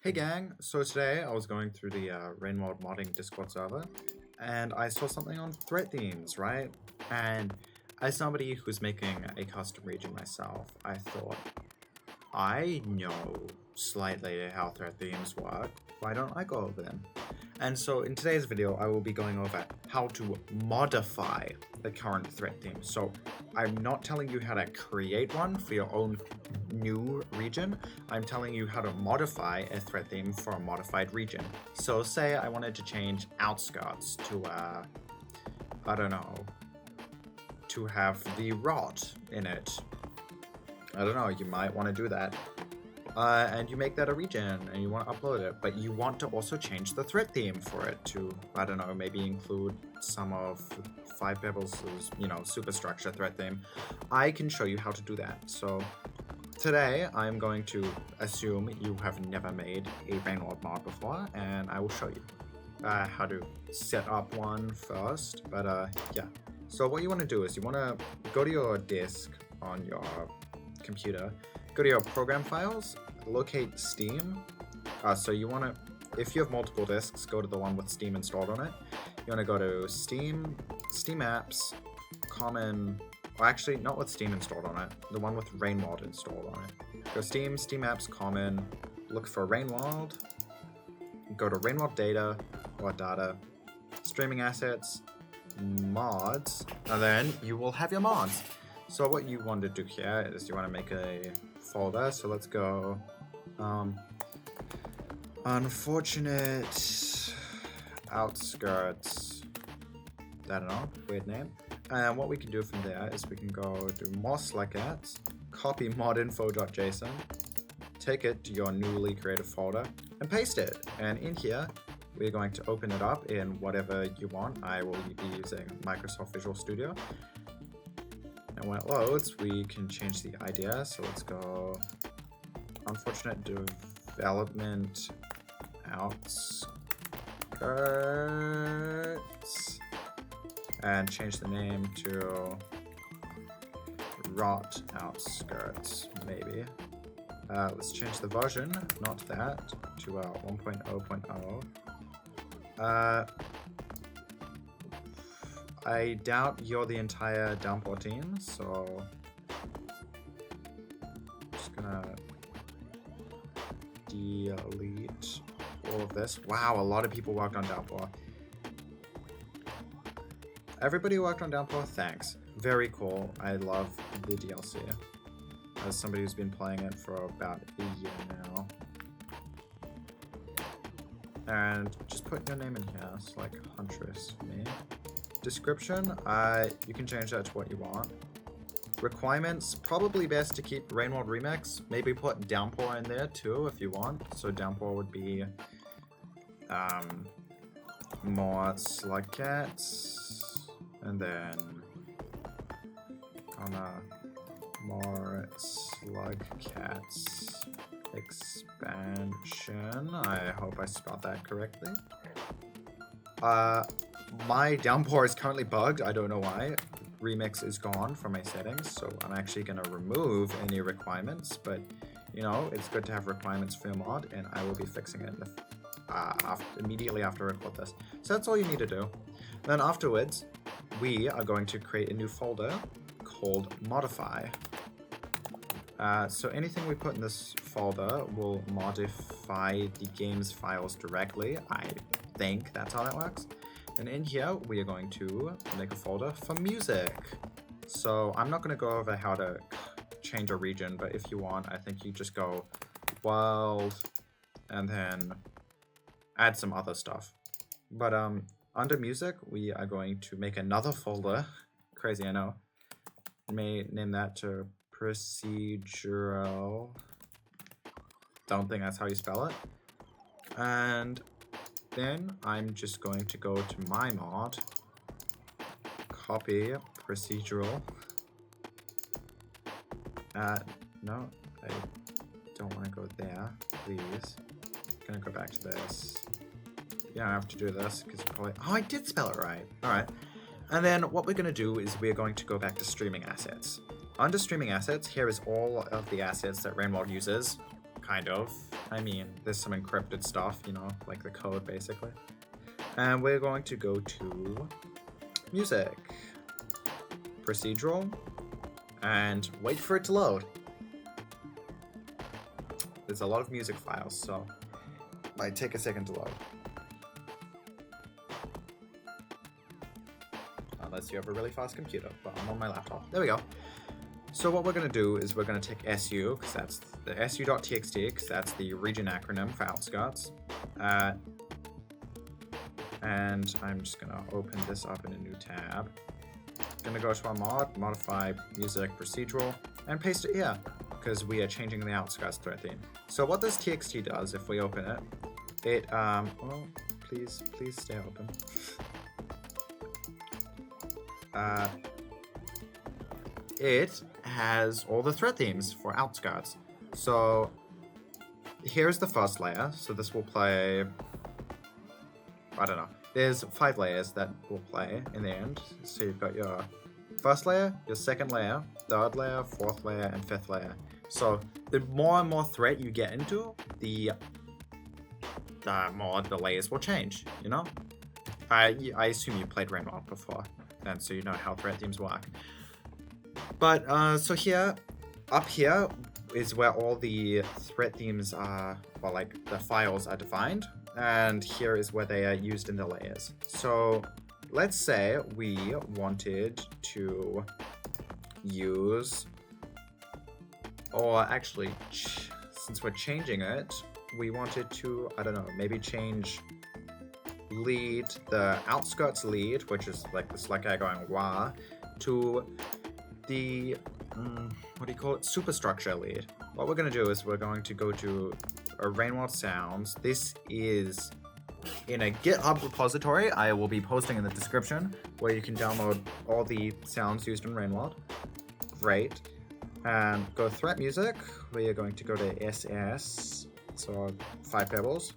Hey gang, so today I was going through the Rainworld modding Discord server and I saw something on threat themes, right? And as somebody who's making a custom region myself, I thought, I know slightly how threat themes work, why don't I go over them? And so in today's video, I will be going over how to modify the current threat theme. So I'm not telling you how to create one for your own new region. I'm telling you how to modify a threat theme for a modified region. So say I wanted to change outskirts to, I don't know, to have the rot in it. I don't know, you might want to do that. And you make that a region and you want to upload it, but you want to also change the threat theme for it to, I don't know, maybe include some of 5 Pebbles' superstructure threat theme. I can show you how to do that. So today I'm going to assume you have never made a Rainworld mod before, and I will show you how to set up one first. But yeah, so what you want to do is you want to go to your disk on your computer, go to your program files, locate Steam. So you want to, if you have multiple disks, go to the one with Steam installed on it. You want to go to Steam, Steam Apps, Common, well actually not with Steam installed on it, the one with Rainworld installed on it. Go Steam, Steam Apps, Common, look for Rainworld, go to Rainworld Data or Data, Streaming Assets, Mods, and then you will have your mods. So what you want to do here is you want to make a folder. So let's go unfortunate outskirts. I don't know, weird name. And what we can do from there is we can go do more sluggats, copy modinfo.json, take it to your newly created folder and paste it. And in here, we're going to open it up in whatever you want. I will be using Microsoft Visual Studio. And when it loads, we can change the idea. So let's go unfortunate development outskirts and change the name to rot outskirts, maybe. Let's change the version, not that, to 1.0.0. I doubt you're the entire downpour team, so I'm just gonna delete all of this. Wow, a lot of people worked on downpour. Everybody who worked on downpour, thanks. Very cool. I love the DLC. As somebody who's been playing it for about a year now. And just put your name in here, so like Huntress for me. Description, you can change that to what you want. Requirements, probably best to keep Rainworld Remix. Maybe put Downpour in there too if you want. So Downpour would be more sluggats, and then more slugcats expansion. I hope I spelled that correctly. My downpour is currently bugged. I don't know why. Remix is gone from my settings, so I'm actually going to remove any requirements, but you know, it's good to have requirements for your mod, and I will be fixing it immediately after I record this. So that's all you need to do. Then afterwards, we are going to create a new folder called modify. So anything we put in this folder will modify the game's files directly. I think that's how that works. And in here, we are going to make a folder for music. So I'm not going to go over how to change a region, but if you want, I think you just go world and then add some other stuff. But under music, we are going to make another folder. Crazy, I know. May name that to procedural. Don't think that's how you spell it. And then I'm just going to go to my mod, copy procedural. No, I don't want to go there, please. I'm gonna go back to this. Yeah, I have to do this because probably. Oh, I did spell it right. All right. And then what we're gonna do is we're going to go back to streaming assets. Under streaming assets, here is all of the assets that Rainworld uses, kind of, I mean, there's some encrypted stuff, you know, like the code basically. And we're going to go to music, procedural, and wait for it to load. There's a lot of music files, so it might take a second to load. Unless you have a really fast computer, but I'm on my laptop. There we go. So what we're going to do is we're going to take SU, because that's the su.txt, because that's the region acronym for outskirts. And I'm just going to open this up in a new tab. Going to go to our mod, modify music procedural, and paste it here, because we are changing the outskirts thread theme. So what this txt does, if we open it, well, please stay open. It has all the thread themes for outskirts. So here's the first layer. So this will play, I don't know. There's 5 layers that will play in the end. So you've got your first layer, your second layer, third layer, fourth layer, and fifth layer. So the more and more thread you get into, the more the layers will change, you know? I assume you played Rainbow before, and so you know how thread themes work. But so here, up here is where all the thread themes are, well, like the files are defined, and here is where they are used in the layers. So let's say we wanted to use, or actually, since we're changing it, we wanted to, I don't know, maybe change lead, the outskirts lead, which is like the slack guy going wah, to the, what do you call it, superstructure lead. What we're going to do is we're going to go to a Rainworld Sounds. This is in a GitHub repository I will be posting in the description, where you can download all the sounds used in Rainworld. Great. And go threat music. We are going to go to SS, so 5 pebbles.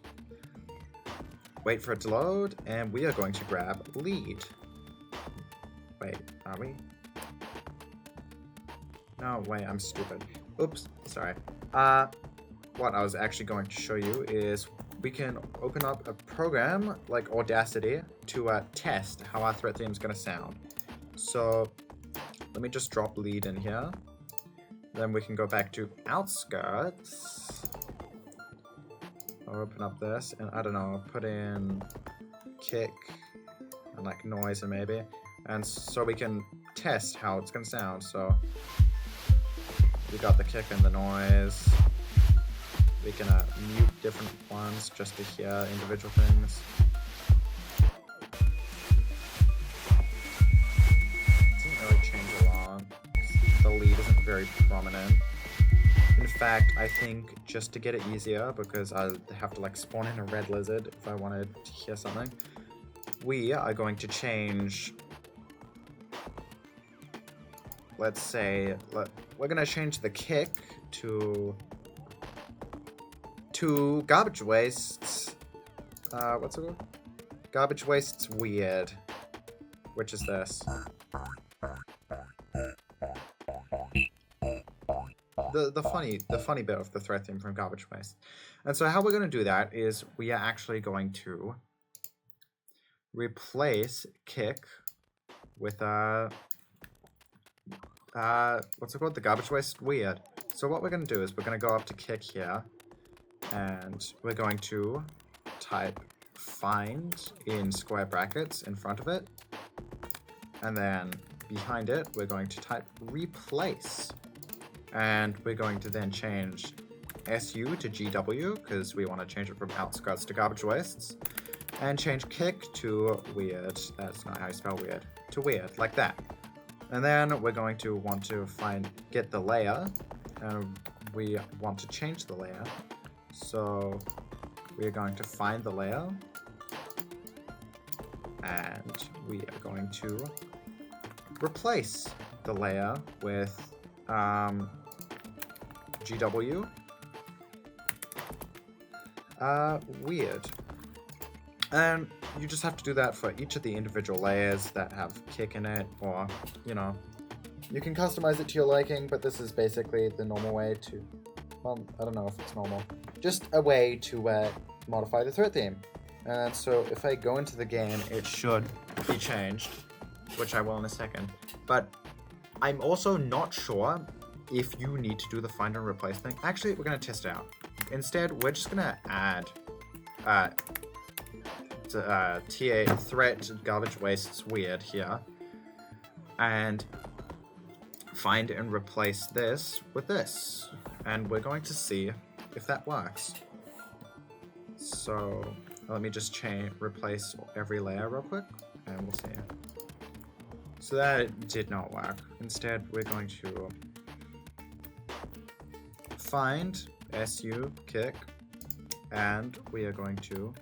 Wait for it to load, and we are going to grab lead. Wait, are we? No, wait, I'm stupid. Oops, sorry. What I was actually going to show you is we can open up a program like Audacity to test how our thread theme is going to sound. So let me just drop lead in here. Then we can go back to outskirts. I'll open up this, and I don't know, put in kick and like noise and maybe, and so we can test how it's gonna sound. So we got the kick and the noise. We can mute different ones just to hear individual things. It doesn't really change a lot. The lead isn't very prominent. In fact, I think just to get it easier, because I have to like spawn in a red lizard if I wanted to hear something, we are going to change, let's say, we're going to change the kick to garbage wastes. What's it called? Garbage wastes weird, which is this. The funny bit of the thread theme from Garbage Waste. And so how we're going to do that is we are actually going to replace kick with what's it called? The Garbage Waste weird. So what we're going to do is we're going to go up to kick here, and we're going to type find in square brackets in front of it, and then behind it we're going to type replace. And we're going to then change SU to GW, because we want to change it from outskirts to garbage wastes. And change kick to weird. That's not how you spell weird. To weird, like that. And then we're going to want to get the layer. And we want to change the layer. So we are going to find the layer. And we are going to replace the layer with GW. Weird. And you just have to do that for each of the individual layers that have kick in it, or, you know, you can customize it to your liking, but this is basically the normal way to well, I don't know if it's normal, just a way to modify the threat theme. And so if I go into the game, it should be changed, which I will in a second. But I'm also not sure if you need to do the find and replace thing. Actually, we're going to test it out. Instead, we're just going to add TA threat garbage waste weird here, and find and replace this with this, and we're going to see if that works. So let me just replace every layer real quick, and we'll see. So that did not work. Instead, we're going to find su kick, and we are going to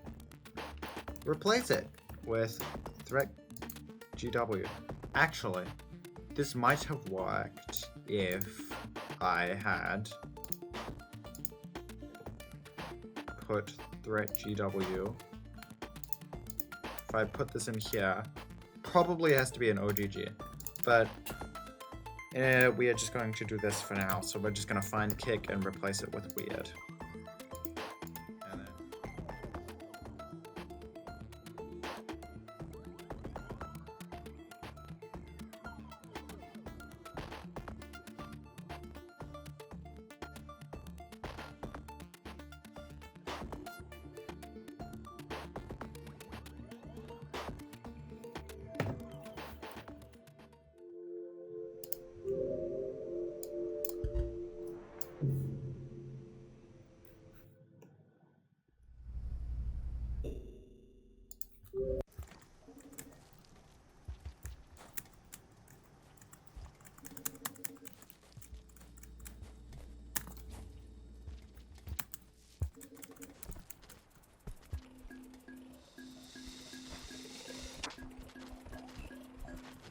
replace it with threat GW. Actually, this might have worked if I had put threat GW. If I put this in here, probably has to be an OGG, but we are just going to do this for now. So we're just going to find kick and replace it with weird. And then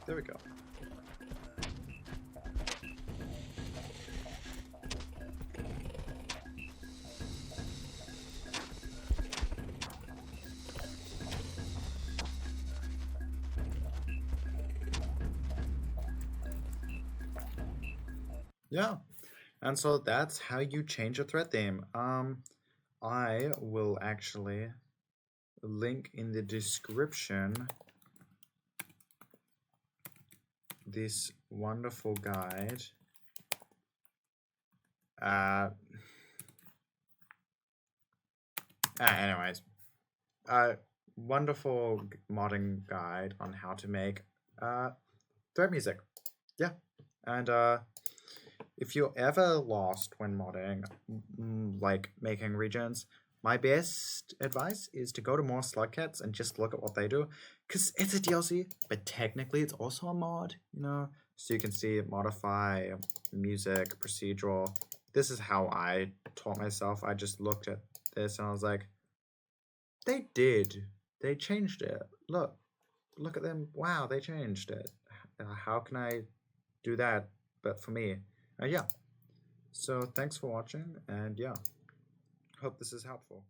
there we go. Yeah, and so that's how you change a thread theme. I will actually link in the description this wonderful guide. Anyways, wonderful modding guide on how to make thread music. Yeah, and if you're ever lost when modding, like making regions, my best advice is to go to more Slugcats and just look at what they do, because it's a DLC, but technically it's also a mod, you know? So you can see modify, music, procedural. This is how I taught myself. I just looked at this and I was like, they did. They changed it. Look at them. Wow, they changed it. How can I do that but for me? Yeah. So thanks for watching, and yeah, hope this is helpful.